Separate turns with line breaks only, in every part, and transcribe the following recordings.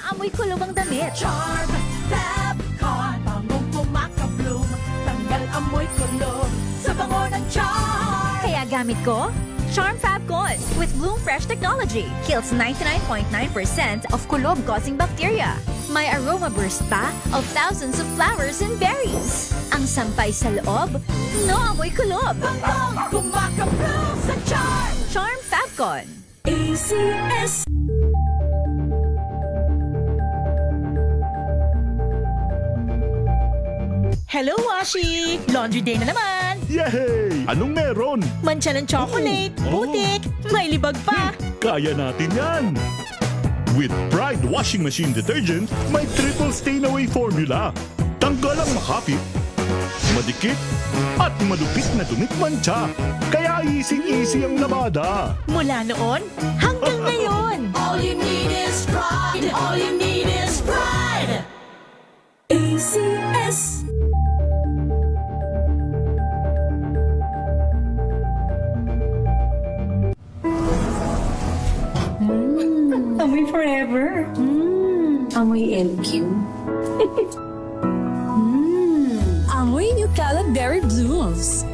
Maamoy kulob ang damit.
Charm Fabcon, bangong pumakabloom, tanggal amoy kulob sa bango ng charm.
Kaya gamit ko, Charm Fabcon with Bloom Fresh technology. Kills 99.9% of kulob-causing bacteria. May aroma burst pa of thousands of flowers and berries. Ang sampay sa loob, no amoy kulob.
Bangong pumakabloom sa charm.
Charm Fabcon.
ACS.
Hello, Washi! Laundry day na naman!
Yay! Anong meron?
Mancha ng chocolate,
Oh.
putik, may libag pa!
Kaya natin yan! With Pride Washing Machine Detergent, may triple stain-away formula. Tanggal ang makapit, madikit, at malupit na dumit mancha. Kaya easy-easy ang labada.
Mula noon hanggang ngayon!
All you need is pride. All you need is pride. ACS.
Amoy forever. Amoy LQ.
Amoy New Cala Berry Blooms.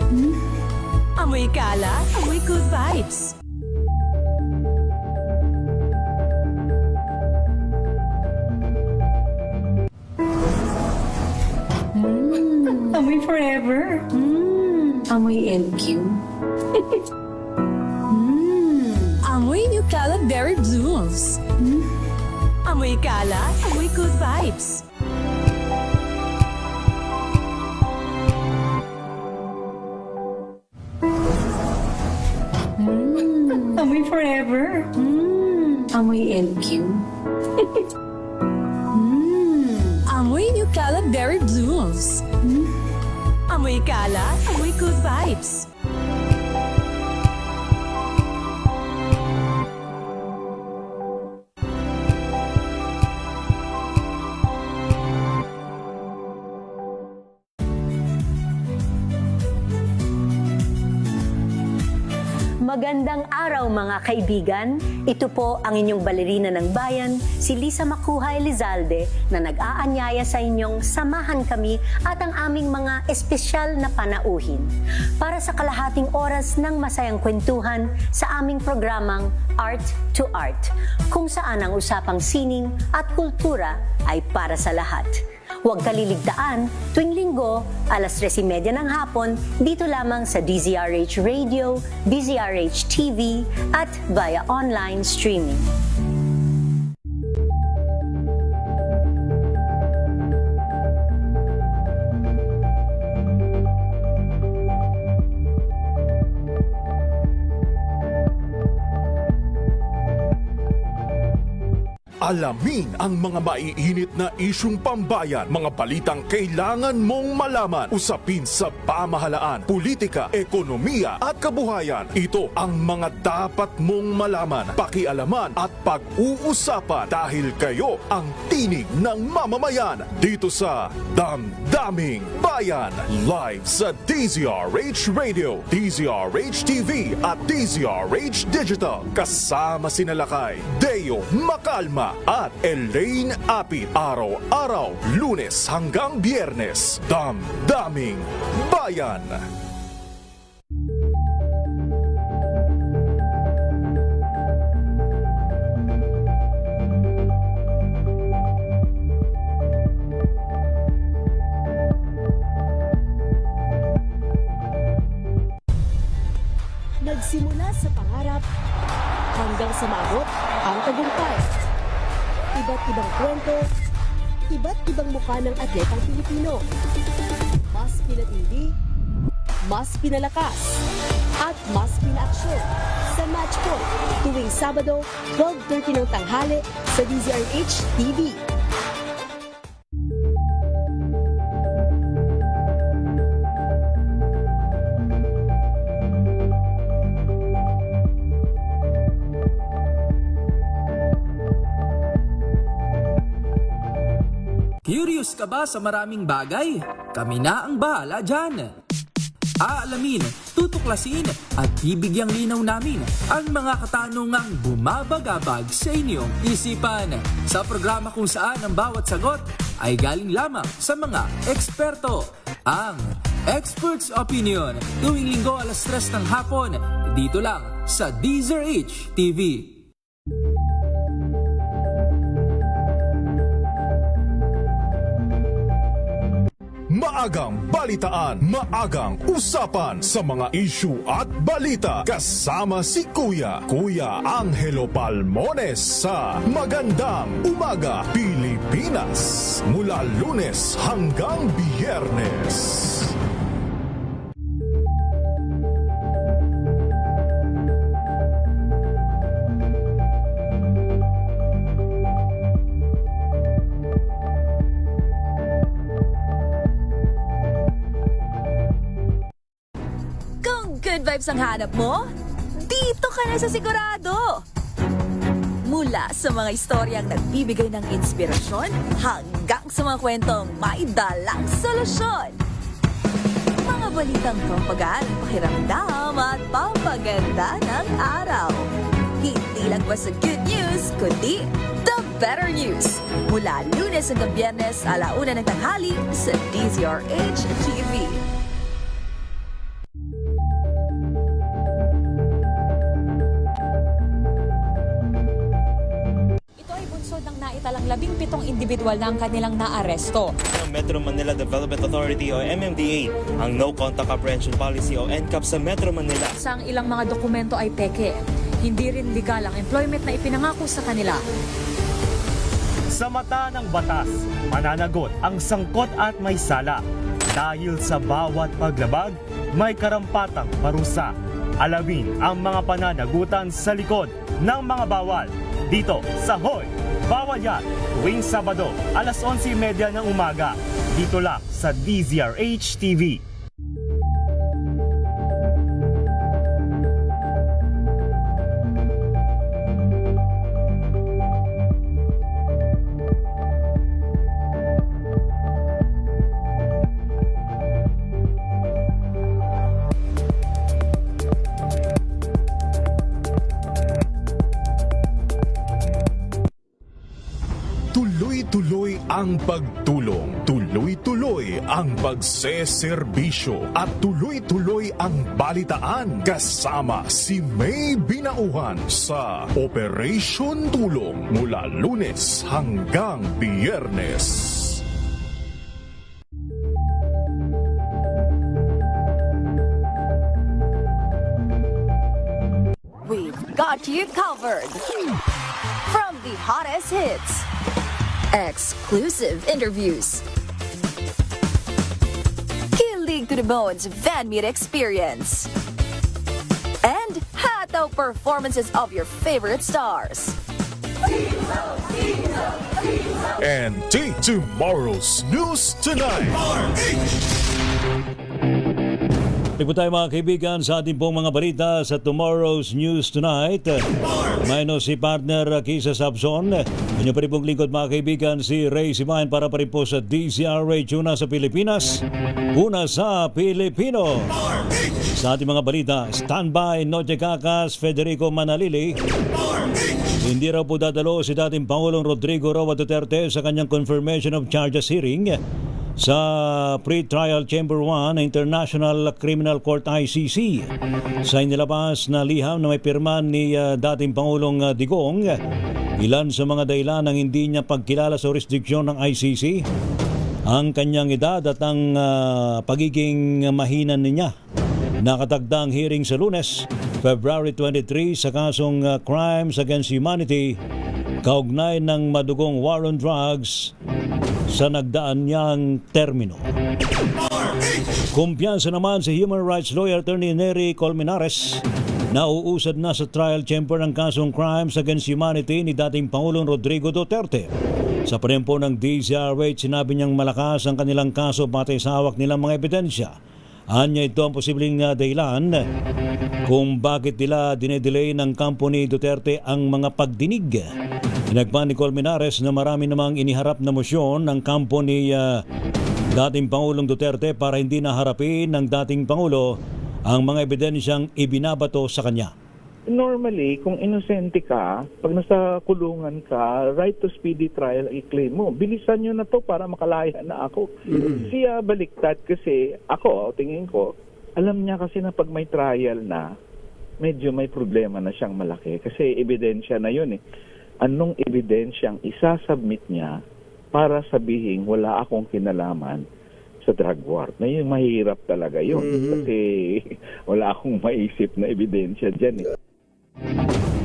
Amoy kala, amoy good vibes.
Amoy forever. Amoy LQ.
Amoy New Cala Berry Blooms.
Amoy kala, amoy good vibes.
Amoy forever. Amoy LQ.
Amoy New Cala Berry Blooms.
Amoy kala, amoy good vibes.
Magandang araw mga kaibigan. Ito po ang inyong balerina ng bayan, si Lisa Makuha Elizalde, na nag-aanyaya sa inyong samahan kami at ang aming mga espesyal na panauhin para sa kalahating oras ng masayang kwentuhan sa aming programang Art to Art, kung saan ang usapang sining at kultura ay para sa lahat. Huwag kaliligtaan, tuwing linggo, alas 3:30 ng hapon, dito lamang sa DZRH Radio, DZRH TV, at via online streaming.
Alamin ang mga maiinit na isyung pambayan, mga balitang kailangan mong malaman, usapin sa pamahalaan, politika, ekonomiya at kabuhayan. Ito ang mga dapat mong malaman, pakialaman at pag-uusapan dahil kayo ang tinig ng mamamayan dito sa Damdaming Bayan. Live sa DZRH Radio, DZRH TV at DZRH Digital. Kasama sina Lakay, Deo Macalma at Elaine Apit. Araw-araw, Lunes hanggang Biyernes. Damdaming Bayan.
Nagsimula sa pangarap hanggang sa maabot ang tagumpay. Iba't ibang kwento, iba't ibang mukha ng atletang Pilipino. Mas pinatindi, mas pinalakas, at mas pinaaksyon sa Match Point tuwing Sabado, 12:30 ng tanghali sa DZRH TV.
Curious ka ba sa maraming bagay? Kami na ang bahala dyan. Aalamin tutuklasin at bibigyang linaw namin ang mga katanungang bumabagabag sa inyong isipan. Sa programa kung saan ang bawat sagot ay galing lamang sa mga eksperto. Ang Expert's Opinion, tuwing linggo alas 3 ng hapon, dito lang sa DZRH TV.
Maagang balitaan, maagang usapan sa mga issue at balita. Kasama si Kuya Angelo Palmones sa Magandang Umaga Pilipinas. Mula Lunes hanggang Biyernes.
Good vibes ang hanap mo? Dito ka na sa sigurado! Mula sa mga istoryang nagbibigay ng inspirasyon hanggang sa mga kwentong may dalang solusyon. Mga balitang pampagaan ng pakiramdam at pampaganda ng araw. Hindi lang basta good news, kundi the better news. Mula Lunes hanggang Biyernes, 1:00 ng tanghali sa DZRH TV.
Naitalang 17 individual na ang kanilang naaresto.
Metro Manila Development Authority o MMDA ang No Contact Apprehension Policy o NCAP sa Metro Manila.
Sa ilang mga dokumento ay peke. Hindi rin legal ang employment na ipinangako sa kanila.
Sa mata ng batas, mananagot ang sangkot at may sala. Dahil sa bawat paglabag, may karampatang parusa. Alamin ang mga pananagutan sa likod ng mga bawal. Dito sa Hoy! Bawal Yan, tuwing Sabado, alas 11:30 ng umaga. Dito lang sa DZRH TV.
Tuloy-tuloy ang pagtulong, tuloy-tuloy ang pagseserbisyo at tuloy-tuloy ang balitaan kasama si May Binauhan sa Operation Tulong mula Lunes hanggang Biyernes.
We've got you covered. From the hottest hits, exclusive interviews, kilig to the bones fan meet experience, and hataw performances of your favorite stars.
And tomorrow's News Tonight.
Balik po tayo mga kaibigan sa ating pong mga balita sa Tomorrow's News Tonight. Mayroon si partner Kisa Sabson. Inyo pa rin pong lingkod mga kaibigan si Ray Simayan para pa rin po sa DZRH una sa Pilipinas, una sa Pilipino. Sa ating mga balita, standby Noche Cacas, Federico Manalili. Hindi raw po dadalo si dating Pangulong Rodrigo Roa Duterte sa kanyang confirmation of charges hearing sa Pre-Trial Chamber 1 ng International Criminal Court ICC. Sa inilabas na liham na may pirma ni dating Pangulong Digong, ilan sa mga dahilan ng hindi niya pagkilala sa jurisdiksyon ng ICC, ang kanyang edad at ang pagiging mahinan niya. Nakatagdang hearing sa Lunes, February 23 sa kasong Crimes Against Humanity kaugnay ng madugong war on drugs sa nagdaan niyang termino. Kumpiyansa naman si human rights lawyer Attorney Nery Colmenares na uusad na sa trial chamber ng kasong Crimes Against Humanity ni dating Pangulong Rodrigo Duterte. Sa parempo ng DZRH, sinabi niyang malakas ang kanilang kaso batay sa hawak nilang mga ebidensya. Anya ito ang posibleng dahilan kung bakit nila dinedelay ng kampo ni Duterte ang mga pagdinig. Inagpan ni Colmenares na marami namang iniharap na mosyon ng kampo ni dating Pangulong Duterte para hindi naharapin ng dating Pangulo ang mga ebidensyang ibinabato sa kanya.
Normally, kung inosente ka, pag nasa kulungan ka, right to speedy trial i-claim mo. Bilisan nyo na to para makalaya na ako. Siya baliktad kasi ako, tingin ko, alam niya kasi na pag may trial na, medyo may problema na siyang malaki. Kasi ebidensya na yun eh. Anong ebidensyang isasubmit niya para sabihin wala akong kinalaman sa drug war? Na yung mahirap talaga yun. Kasi wala akong maisip na ebidensya dyan eh.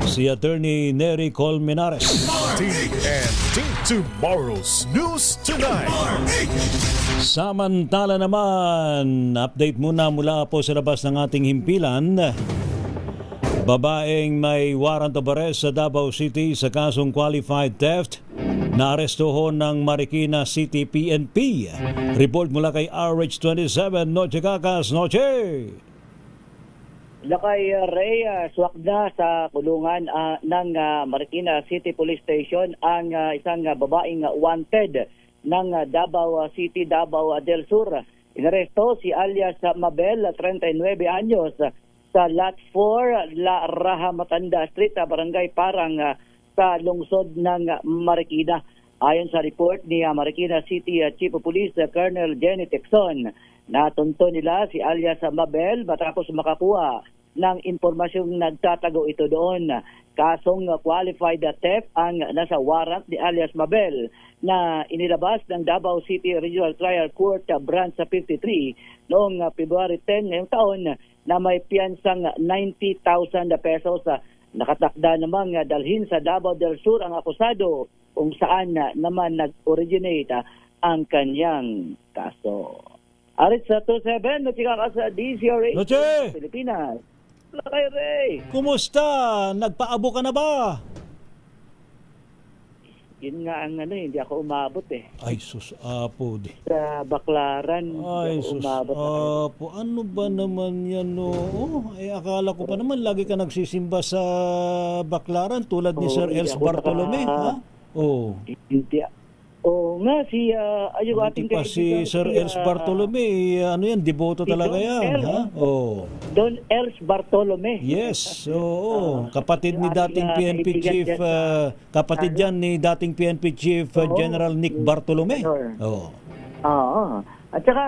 Si Attorney Nery Colmenares.
TNT Tomorrow's News Tonight.
Samantala naman, update muna mula po sa labas ng ating himpilan. Babaeng may warrant of arrest sa Davao City sa kasong qualified theft, naarestuhon ng Marikina City PNP. Report mula kay RH27, Noche Cacas, Noche!
Lakay Ray, swak na sa kulungan ng Marikina City Police Station ang isang babaeng wanted ng Davao City, Davao del Sur. Inaresto si alias Mabel, 39 anyos, sa Lot 4, La Raha Matanda Street, Barangay Parang, sa lungsod ng Marikina. Ayon sa report ni Marikina City Chief of Police Colonel Jenny Texon, natunto nila si alias Mabel matapos makakuha ng impormasyong nagtatago ito doon. Kasong qualified theft ang nasa warrant ni alias Mabel na inilabas ng Davao City Regional Trial Court Branch 53 noong February 10 ngayong taon na may piyansang 90,000 pesos. Nakatakda namang dalhin sa Davao del Sur ang akusado kung saan naman nag-originate ang kanyang kaso. Arit sa 27, natika ka sa DCRH
Noche!
Pilipinas. Lakay Ray!
Kumusta? Nagpaabo ka na ba?
Yun nga ang hindi ako umabot eh.
Ay, sus, apo di.
Sa Baklaran,
Ay,
hindi ako
sus,
umabot.
apo. Ano ba naman yan, no? Ay, akala ko pa naman, lagi ka nagsisimba sa Baklaran tulad ni Sir
hindi
Els
ako
Bartolome, ha? Oh.
Hindi. Oo nga, si ayun ating
pa si Sir Els Bartolome, ano yan, deboto
si
talaga
Don
yan,
Els.
ha? Oh.
Don Els Bartolome.
Yes, oo. Kapatid ni
yung
dating
ating,
PNP
kaibigan
Chief,
dyan sa-
kapatid yan ni dating PNP Chief General Nick Bartolome.
Sure.
Oo.
Oo. At saka,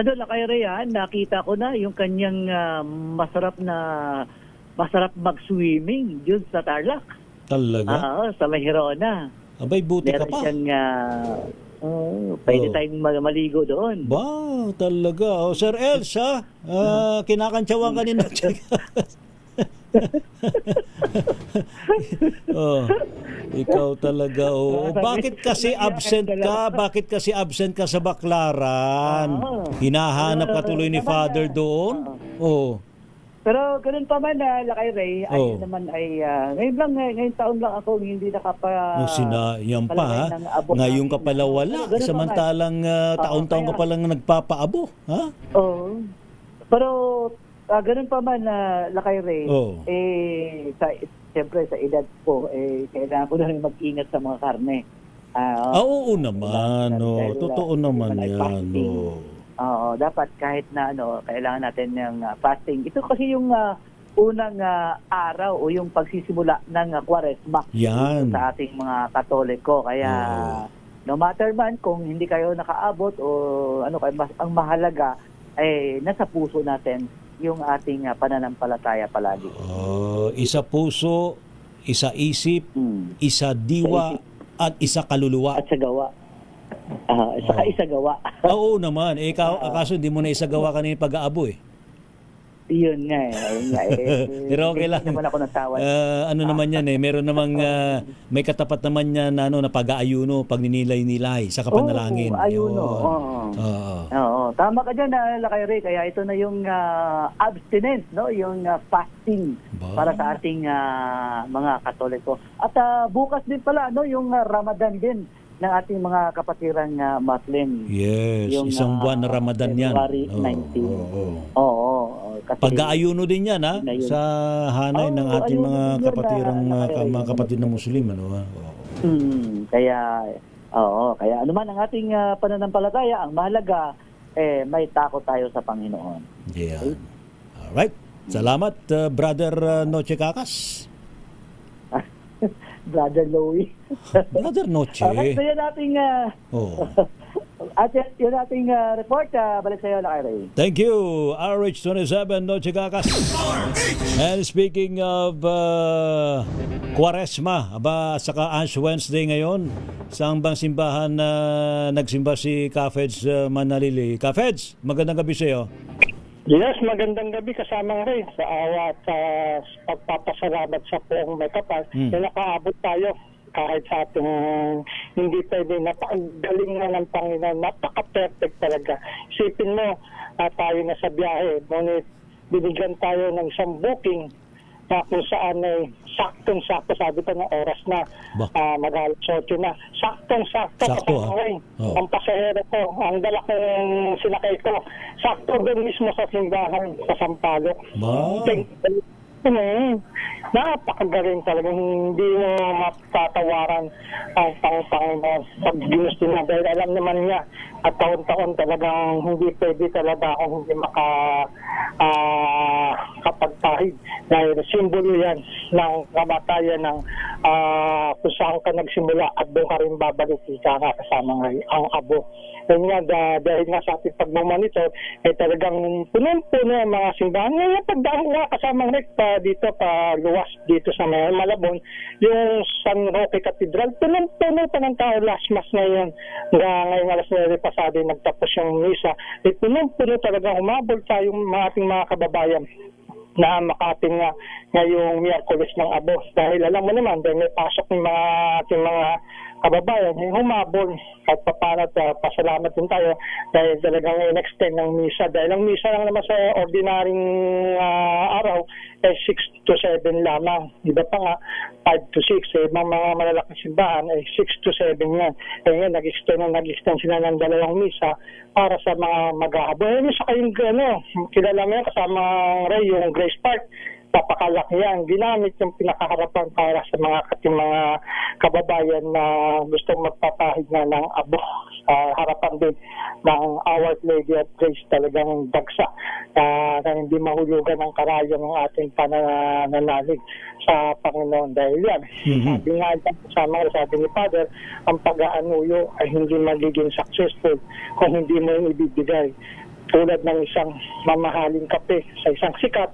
Lakay Ray, nakita ko na yung kanyang masarap mag-swimming dun sa Tarlac.
Talaga?
Oo, sa Mahirona.
Abay, buti ka
Meron
pa.
siyang, pwede tayong maligo doon.
Ba, talaga. O, Sir Els, ha? Kinakantsawan ka ni Noche. Oh, ikaw talaga. Oh. Bakit kasi absent ka? Bakit kasi absent ka sa Baklaran? Hinahanap ka tuloy ni Father doon? Oh.
Pero ganun pa man, Lakay Ray, ayun naman ay, ngayon taon lang ako hindi
Yan pa, ha? Ngayon ka pala wala. Samantalang taon-taon ka palang nagpapaabo, ha?
Oo. Pero ganun pa man, Lakay Ray, siyempre sa edad ko, kailangan ko na rin mag-ingat sa mga karne.
Oo naman, no. Totoo naman yan, no.
Oo, dapat kahit na kailangan natin ng fasting. Ito kasi yung unang araw o yung pagsisimula ng Kwaresma sa ating mga Katoliko. Kaya no matter man kung hindi kayo nakaabot o ang mahalaga ay nasa puso natin yung ating pananampalataya palagi.
Isa puso, isa isip, isa diwa, at isa kaluluwa.
At sa gawa. Isagawa.
Oo naman. Kaso hindi mo na isagawa kanina pag-aabo eh.
Yun nga
Pero okay lang.
Naman ako natawad.
Naman yan eh. Meron namang may katapat naman yan na pag-aayuno, pagninilay-nilay sa kapanalangin.
Ayuno. Oo. Tama ka dyan, Lakay Ray. Kaya ito na yung abstinence, no? Yung fasting para sa ating mga Katoliko. At bukas din pala, yung Ramadan din ng ating mga kapatirang Muslim.
Yes, yung, isang buwan na Ramadan
February
yan.
19. Oo.
Pag-aayuno din yan, ha? Sa hanay ng ating mga kapatirang mga kapatid na Muslim.
Kaya ano man ang ating pananampalataya, ang mahalaga, may takot tayo sa Panginoon.
Yeah. Alright. Salamat, Brother Noche Kakas.
Brother Louie.
Brother Noche.
At yun nating,
Oh.
at yun nating report. Balik sa iyo, Lakay Ray.
Thank you, RH27 Noche Kakas. And speaking of Quaresma, saka Ash Wednesday ngayon, saan bang simbahan na nagsimba si Kafeds Manalili? Kafeds, magandang gabi sa iyo.
Yes, magandang gabi kasama rin sa awa at pagpapasalamat sa poong may kapal na nakaabot tayo kahit sa ating hindi pwede, napakagaling na ng Panginoon, napaka-perfect talaga. Isipin mo, tayo na sa biyahe, ngunit binigyan tayo ng isang booking na kung saan ay saktong-sakto, sabi ko na oras na, mag-alas 8 na. Saktong-sakto.
Sakto,
Ang pasahero ko, ang dala kong sinakay ko, sakto doon mismo sa simbahan, sa Sampaloc. Napakagaling talaga, hindi mo matatawaran ang Panginoon pag ginusto niya, dahil alam naman niya at taon-taon talagang hindi pwede talaga akong hindi kapagpahid, dahil simbolo yan ng kamatayan ng kung saan ka nagsimula at doon ka rin babalik, ka kasama ang abo. Kaya nga, dahil nga sa ating pagmamonitor, talagang puno-puno ang mga simbahan. Ngayon, pagdaan nga kasamang rekta dito, pa luwas dito sa Malabon, yung San Roque Cathedral, puno-puno pa ng tao, last mass ngayon. Ngayong alas 9 pasado, nagtapos yung misa. Puno-puno talaga, humabol tayo ating mga kababayan na makating nga ngayong Miyerkules ng Abo. Dahil alam mo naman, dahil may pasok ng ating mga kababayan, humabol at paparat, pasalamat din tayo dahil talagang in-extend ng misa. Dahil ang misa lang naman sa ordinaryong araw ay 6 to 7 lamang. Iba pa nga, 5 to 6. Ibang mga malalaking simbahan ay 6 to 7 yan. Kaya nga, nag-extend sila ng 2 misa para sa mga mag-aabo. Yung sa kayong kilala mo yan, kasama Ray, yung Grace Park, napakalaki yan. Ginamit yung pinakaharapan para sa ating mga kababayan na gustong magpapahid na ng abo. Harapan din ng Our Lady of Grace, talagang dagsa na hindi mahulugan ng karayang ng ating pananalig sa Panginoon. Dahil yan, sabi nga sabi ni Father, ang pag-aanuyo ay hindi magiging successful kung hindi mo yung ibibigay. Tulad ng isang mamahaling kape sa isang sikat,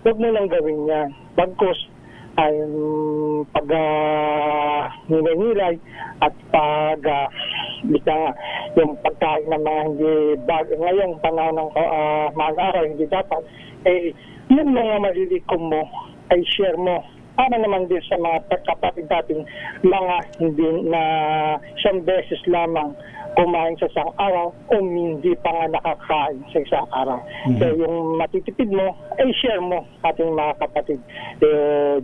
huwag mo lang gawin yan. Bagkus ay pag-nilay at yung pagkain ng mga hindi ngayong panahon ng mag-araw, hindi dapat, yung mga malilikom mo ay share mo para naman din sa mga kapatid natin, mga hindi na isang beses lamang kumain sa isang araw o hindi pa nga nakakain sa isang araw. So yung matitipid mo, ay share mo ating mga kapatid.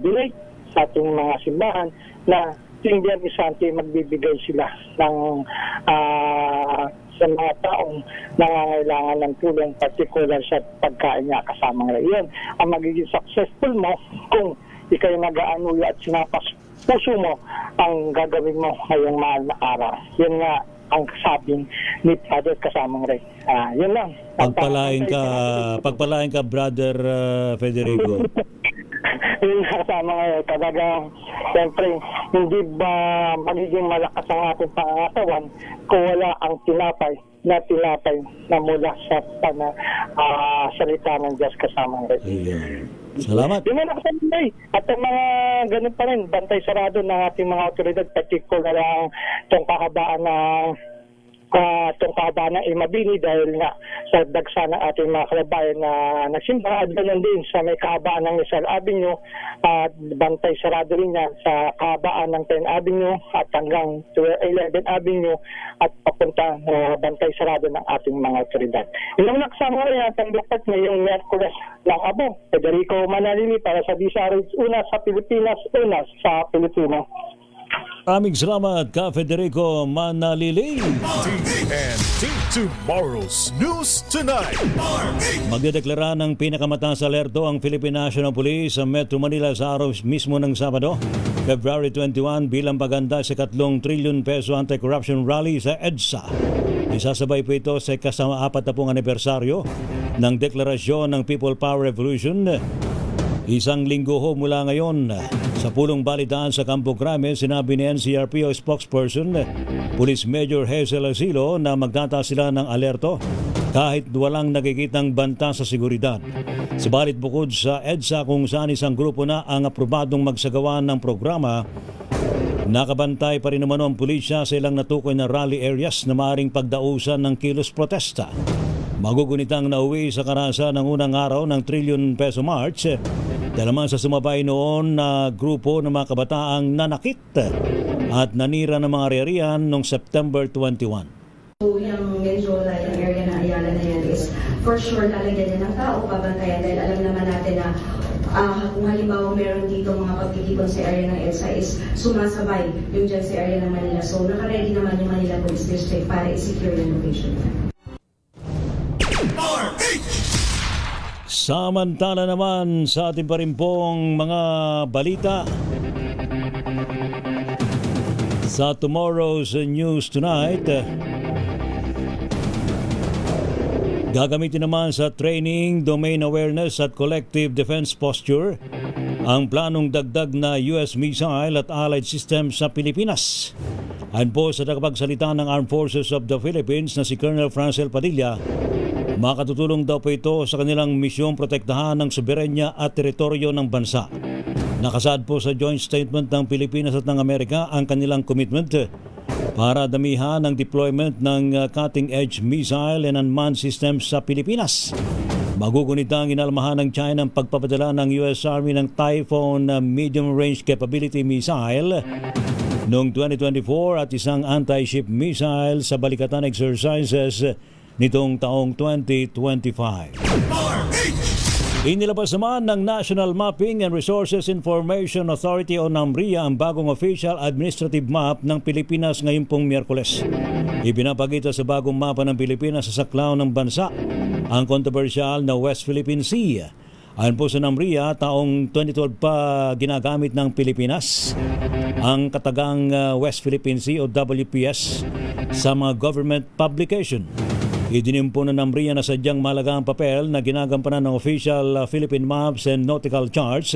Donate sa ating mga simbahan na tuwing Biyernes Santo magbibigay sila ng sa mga taong nangangailangan ng tulong, particular sa pagkain niya kasama nila. Yan ang magiging successful mo kung ikaw nag-aanuyo at sinapas puso mo ang gagawin mo ngayong mahal na araw. Yan nga ang sabing ni Father kasamang Ray. Yun lang.
Pagpalain ka, Brother Federico.
Yun kasama ngayon, talagang siyempre hindi ba magiging malakas ang ating pangangatawan kung wala ang tinapay na mula sa salita ng Diyos kasamang Ray.
Salamat.
Yun na kasama. At ang mga ganun pa rin, bantay sarado ng ating mga otoridad, particular lang itong kahabaan ng Imabini dahil nga sa dagsa ng ating mga kababayan na nagsimba at ganoon din sa may kahabaan ng Rizal Avenue at bantay sarado rin yan sa kahabaan ng 10 Avenue at hanggang 11 Avenue at papunta bantay sarado ng ating mga otoridad. Ilang naksama rin at ang dapat ngayong Miyerkules ng Abo. Federico Manalili para sa DZRH, una sa Pilipinas, una sa Pilipino.
Maraming salamat ka, Federico Manalili.
TNT Tomorrow's News Tonight.
Magdedeklara ng pinakamataas alerto ang Philippine National Police sa Metro Manila sa araw mismo ng Sabado, February 21 bilang paganda sa 3 trilyon peso anti-corruption rally sa EDSA. Isasabay po ito sa ika-40 anibersaryo ng deklarasyon ng People Power Revolution. Isang linggo ho mula ngayon. Sa pulong balitaan sa Campo Crame, sinabi ni NCRPO spokesperson Police Major Hazel Asilo na magtataas sila ng alerto kahit walang nakikitang banta sa seguridad. Subalit bukod sa EDSA kung saan isang grupo na ang aprobadong magsagawa ng programa, nakabantay pa rin naman ang pulisya sa ilang natukoy na rally areas na maaaring pagdausan ng kilos protesta. Magugunitang nauwi sa karahasan ng unang araw ng trillion peso march dahil naman sa sumabay noon na grupo ng mga kabataang nanakit at nanira ng mga ari-arian noong September 21.
So yung medyo yung area na Ayala na yan is for sure lalagyan niya ng tao, pabantayan dahil alam naman natin na kung halimbawa meron dito mga pagtitipon sa area ng EDSA is sumasabay yung dyan sa area ng Manila. So nakaready naman yung Manila Police District para i-secure yung location niya.
Samantala naman sa ating pa rin pong mga balita sa Tomorrow's News Tonight, gagamitin naman sa training, domain awareness at collective defense posture ang planong dagdag na US missile at allied systems sa Pilipinas. Ayon po sa tagapagsalita ng Armed Forces of the Philippines na si Colonel Francel Padilla, makatutulong daw po ito sa kanilang misyong protektahan ng soberenya at teritoryo ng bansa. Nakasaad po sa joint statement ng Pilipinas at ng Amerika ang kanilang commitment para damihan ang deployment ng cutting-edge missile and unmanned systems sa Pilipinas. Magugunitang inalmahan ng China ang pagpapadala ng US Army ng Typhoon medium-range capability missile noong 2024 at isang anti-ship missile sa balikatan exercises nitong taong 2025. Inilabas naman ng National Mapping and Resources Information Authority o NAMRIA ang bagong official administrative map ng Pilipinas ngayong pong Miyerkules. Ipinapakita sa bagong mapa ng Pilipinas sa saklaw ng bansa ang kontrobersyal na West Philippine Sea. Ayon po sa NAMRIA, taong 2012 pa ginagamit ng Pilipinas ang katagang West Philippine Sea o WPS sa mga government publication. Idinimpo na NAMRIA na sadyang mahalaga ang papel na ginagampanan ng official Philippine maps and nautical charts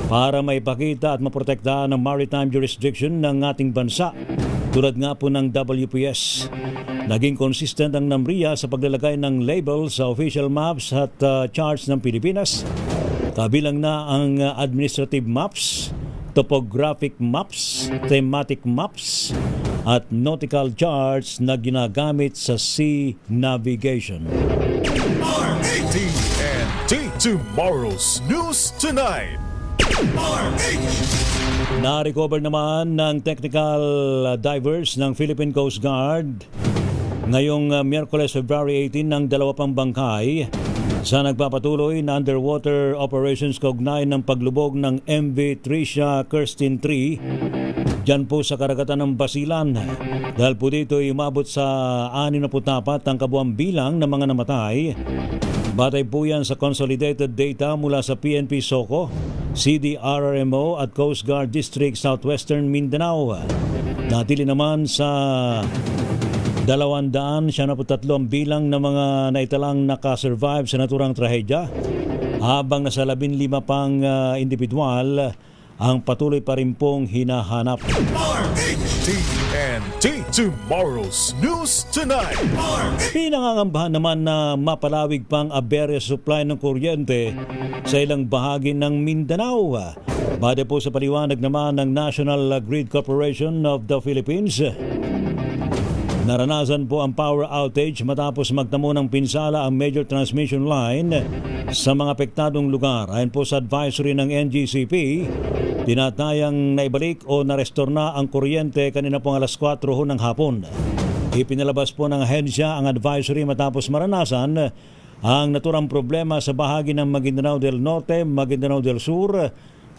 para maipakita at maprotektahan ang maritime jurisdiction ng ating bansa tulad nga po ng WPS. Naging consistent ang NAMRIA sa paglalagay ng label sa official maps at charts ng Pilipinas, kabilang na ang administrative maps, topographic maps, thematic maps, at nautical charts na ginagamit sa sea navigation.
TNT Tomorrow's News Tonight.
Na-recover naman ng technical divers ng Philippine Coast Guard ngayong Miyerkules, February 18 ng dalawa pang bangkay sa nagpapatuloy na underwater operations kaugnay ng paglubog ng MV Tricia Kirsten 3 dyan po sa karagatan ng Basilan. Dahil po dito umabot sa 64 ang kabuang bilang ng mga namatay. Batay po yan sa consolidated data mula sa PNP SOCO, CDRRMO at Coast Guard District Southwestern Mindanao. Natili naman sa 273 ang bilang ng mga naitalang nakasurvive sa naturang trahedya, habang nasa 15 pang individual ang patuloy pa rin pong hinahanap.
TNT Tomorrow's News Tonight.
Pinangangambahan naman na mapalawig pang aberya supply ng kuryente sa ilang bahagi ng Mindanao. Bade po sa paliwanag naman ng National Grid Corporation of the Philippines, naranasan po ang power outage matapos magtamo ng pinsala ang major transmission line sa mga apektadong lugar. Ayon po sa advisory ng NGCP, tinatayang naibalik o narestore na ang kuryente kanina pong alas 4 ng hapon. Ipinalabas po ng ahensya ang advisory matapos maranasan ang naturang problema sa bahagi ng Maguindanao del Norte, Maguindanao del Sur,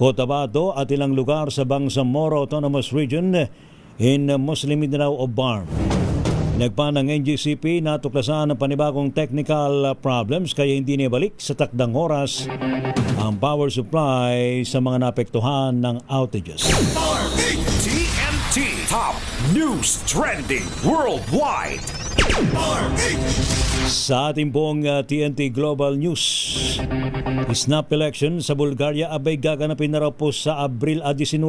Cotabato at ilang lugar sa Bangsamoro Autonomous Region in Muslim Mindanao o BARM. Nagpa ng NGCP na tuklasan ng panibagong technical problems kaya hindi nibalik sa takdang oras ang power supply sa mga naapektuhan ng outages.
TNT Top News Trending Worldwide.
Sa ating pong TNT Global News, snap election sa Bulgaria abay gaganapin na raw po sa Abril 19.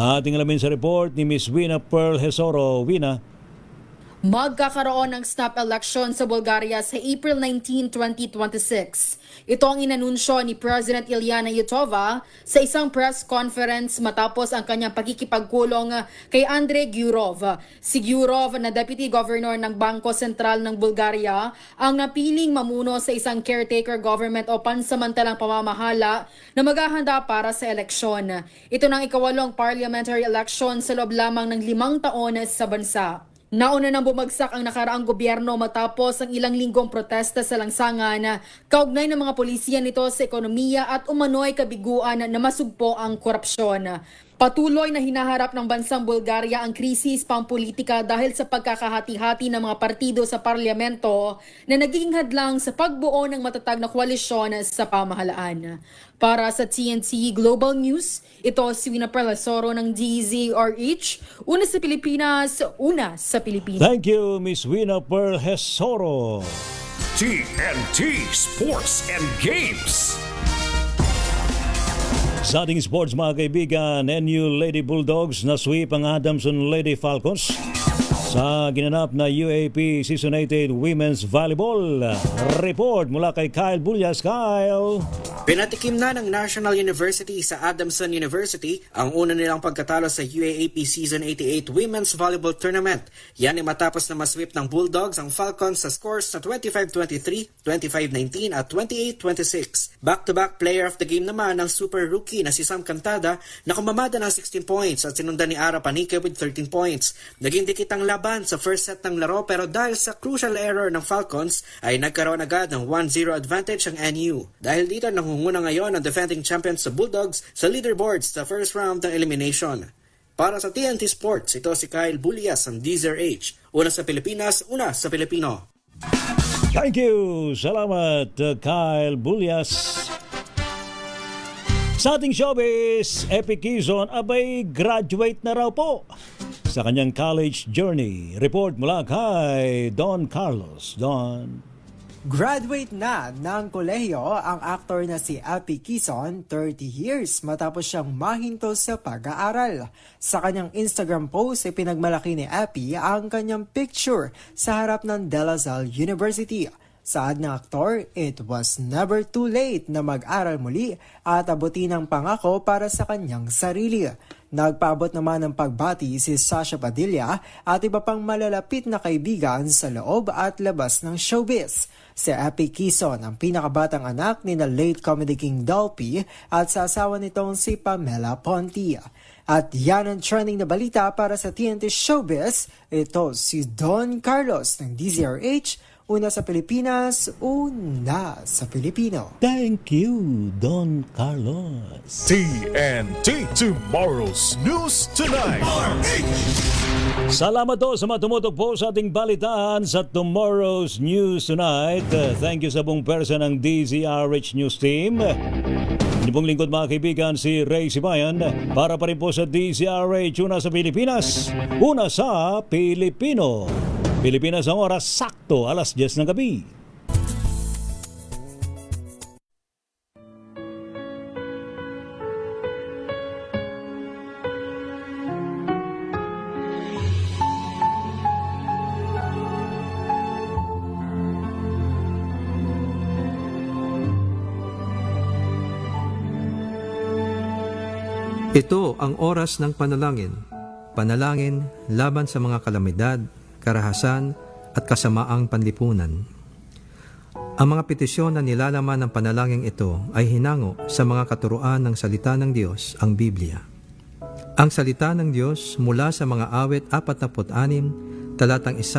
Ating alamin sa report ni Miss Wina Pearl Hesoro. Wina.
Magkakaroon ng snap election sa Bulgaria sa April 19, 2026. Ito ang inanunsyo ni President Ilyana Yutova sa isang press conference matapos ang kanyang pagkikipagkulong kay Andrei Gyurov. Si Gyurov na Deputy Governor ng Bangko Sentral ng Bulgaria ang napiling mamuno sa isang caretaker government o pansamantalang pamamahala na maghahanda para sa eleksyon. Ito ng ikawalong parliamentary election sa loob lamang ng 5 taon sa bansa. Nauna nang bumagsak ang nakaraang gobyerno matapos ang ilang linggong protesta sa lansangan kaugnay ng mga polisiya nito sa ekonomiya at umano'y kabiguan na masugpo ang korupsyon. Patuloy na hinaharap ng bansang Bulgaria ang krisis pampolitika dahil sa pagkakahati-hati ng mga partido sa parlamento na nagiging hadlang sa pagbuo ng matatag na koalisyon sa pamahalaan. Para sa TNT Global News, ito si Wina Pearl Hesoro ng DZRH, una sa Pilipinas, una sa Pilipinas.
Thank you, Miss Wina Pearl Hesoro.
TNT Sports and Games.
Sa ating sports mga kaibigan, NU Lady Bulldogs na sweep ang Adamson Lady Falcons sa ginanap na UAP Season 18 Women's Volleyball. Report mula kay Kyle Bulyas. Kyle!
Pinatikim na ng National University sa Adamson University ang una nilang pagkatalo sa UAAP Season 88 Women's Volleyball Tournament. Yan ay matapos na masweep ng Bulldogs ang Falcons sa scores na 25-23, 25-19 at 28-26. Back-to-back player of the game naman ang super rookie na si Sam Cantada na kumamada ng 16 points at sinundan ni Ara Panique with 13 points. Naging dikit ang laban sa first set ng laro pero dahil sa crucial error ng Falcons ay nagkaroon agad ng 1-0 advantage ang NU. Dahil dito nangunguna ngayon ang defending champions sa Bulldogs sa leaderboards sa first round ng elimination. Para sa TNT Sports, ito si Kyle Bulyas ng DZRH. Una sa Pilipinas, una sa Pilipino.
Thank you! Salamat, Kyle Bulyas. Sa ating showbiz, Epic Quezon, abay graduate na raw po sa kanyang college journey. Report mula kay Don Carlos. Don.
Graduate na ng kolehiyo ang aktor na si Epic Quezon 30 years matapos siyang mahinto sa pag-aaral. Sa kanyang Instagram post ay pinagmalaki ni Epi ang kanyang picture sa harap ng De La Salle University. Saad ng aktor, it was never too late na mag-aral muli at abutin ang pangako para sa kanyang sarili. Nagpaabot naman ng pagbati si Sasha Padilla at iba pang malalapit na kaibigan sa loob at labas ng showbiz. Si Epic Quezon ang pinakabatang anak ni na late comedy king Dolphy at sa asawa nitong si Pamela Ponti. At yan ang trending na balita para sa TNT Showbiz. Ito si Don Carlos ng DZRH. Una sa Pilipinas, una sa Pilipino.
Thank you, Don Carlos.
TNT Tomorrow's News Tonight.
Salamat to sa mga tumutugpo sa ating balitaan sa Tomorrow's News Tonight. Thank you sa buong person ng DZRH News Team. Hindi pong lingkod mga kaibigan si Ray Sibayan para pa rin po sa DZRH, una sa Pilipinas, una sa Pilipino. Pilipinas ang oras sakto, alas 10 ng gabi.
Ito ang oras ng panalangin. Panalangin laban sa mga kalamidad, karahasan at kasamaang panlipunan. Ang mga petisyon na nilalaman ng panalangin ito ay hinango sa mga katuruan ng salita ng Diyos, ang Biblia. Ang salita ng Diyos mula sa mga awit 46, talatang 1